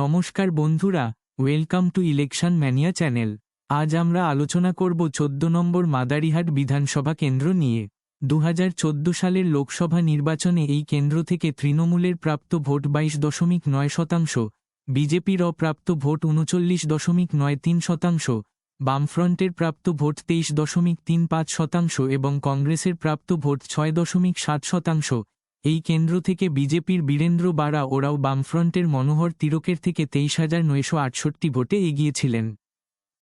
নমস্কার বন্ধুরা, welcome to election mania channel. আজ আমরা আলোচনা করব 14 নম্বর মাদারিহাট বিধানসভা কেন্দ্র নিয়ে। 2014 সালের লোকসভা নির্বাচনে এই কেন্দ্র থেকে তৃণমূলের প্রাপ্ত ভোট 22.9%, বিজেপির অপ্রাপ্ত ভোট 39.93%, বামফ্রন্টের প্রাপ্ত ভোট 23.35% এবং কংগ্রেসের প্রাপ্ত ভোট 6.7%। এই কেন্দ্র থেকে বিজেপির বীরেন্দ্র বারা ওরাও বামফ্রন্টের মনোহর তিলকের থেকে 23,968 ভোটে এগিয়েছিলেন।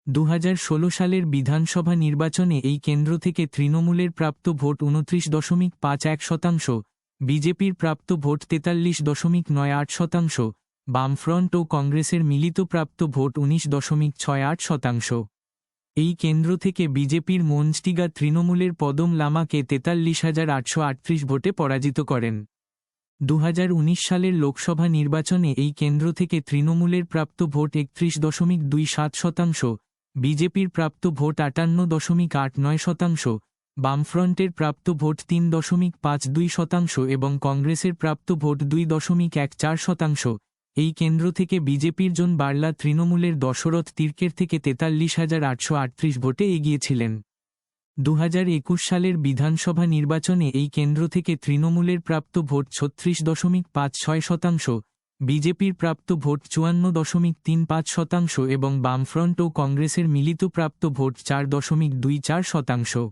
2016 সালের বিধানসভা নির্বাচনে এই কেন্দ্র থেকে তৃণমূলের প্রাপ্ত ভোট 29.51%, বিজেপির প্রাপ্ত ভোট 43.98%, বামফ্রন্ট ও কংগ্রেসের মিলিত প্রাপ্ত ভোট 19.68%। এই কেন্দ্র থেকে বিজেপির মনস্টিগা তৃণমূলের পদম লামাকে 43,838 ভোটে পরাজিত করেন। 2019 সালের লোকসভা নির্বাচনে এই কেন্দ্র থেকে তৃণমূলের প্রাপ্ত ভোট 31.27%, বিজেপির প্রাপ্ত ভোট 58.89%, বামফ্রন্টের প্রাপ্ত ভোট 3.52% এবং কংগ্রেসের প্রাপ্ত ভোট 2.14%। এই কেন্দ্র থেকে বিজেপির জন বার্লা তৃণমূলের দশরথ তির্কের থেকে 43,838 ভোটে এগিয়েছিলেন। 2021 সালের বিধানসভা নির্বাচনে এই কেন্দ্র থেকে তৃণমূলের প্রাপ্ত ভোট 36.56%, বিজেপির প্রাপ্ত ভোট 54.35% এবং বামফ্রন্ট ও কংগ্রেসের মিলিত প্রাপ্ত ভোট 4.24%।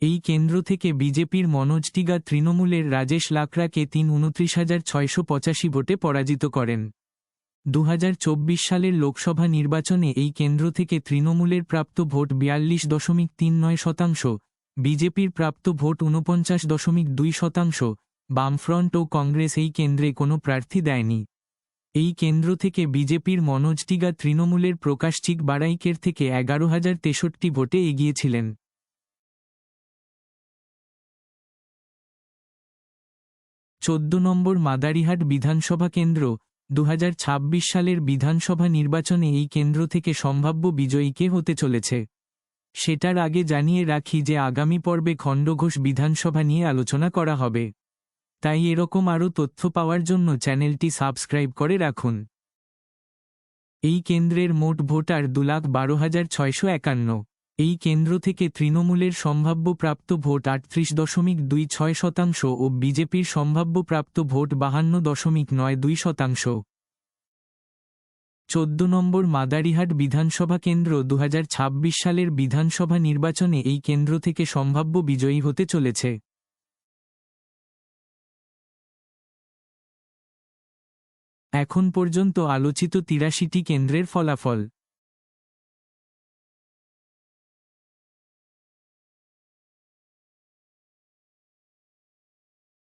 এই কেন্দ্র থেকে বিজেপির মনোজ টিগা তৃণমূলের রাজেশ লাকড়াকে 29,685 ভোটে পরাজিত করেন। 2024 সালের লোকসভা নির্বাচনে এই কেন্দ্র থেকে তৃণমূলের প্রাপ্ত ভোট 42.39%, বিজেপির প্রাপ্ত ভোট 49.2%, বামফ্রন্ট ও কংগ্রেস এই কেন্দ্রে কোনো প্রার্থী দেয়নি। এই কেন্দ্র থেকে বিজেপির মনোজ টিগা তৃণমূলের প্রকাশ চিক বারাইকের থেকে 11,063 ভোটে এগিয়েছিলেন। 14 নম্বর মাদারিহাট বিধানসভা কেন্দ্র। 2026 সালের বিধানসভা নির্বাচনে এই কেন্দ্র থেকে সম্ভাব্য বিজয়ী কে হতে চলেছে সেটার আগে জানিয়ে রাখি যে আগামী পর্বে খণ্ডঘোষ বিধানসভা নিয়ে আলোচনা করা হবে, তাই এরকম আরও তথ্য পাওয়ার জন্য চ্যানেলটি সাবস্ক্রাইব করে রাখুন। এই কেন্দ্রের মোট ভোটার 2,12,651। এই কেন্দ্র থেকে তৃণমূলের সম্ভাব্য প্রাপ্ত ভোট 38.26% ও বিজেপির সম্ভাব্য প্রাপ্ত ভোট 52.92%। 14 নম্বর মাদারিহাট বিধানসভা কেন্দ্র। 2026 সালের বিধানসভা নির্বাচনে এই কেন্দ্র থেকে সম্ভাব্য বিজয়ী হতে চলেছে। এখন পর্যন্ত আলোচিত 83টি কেন্দ্রের ফলাফল।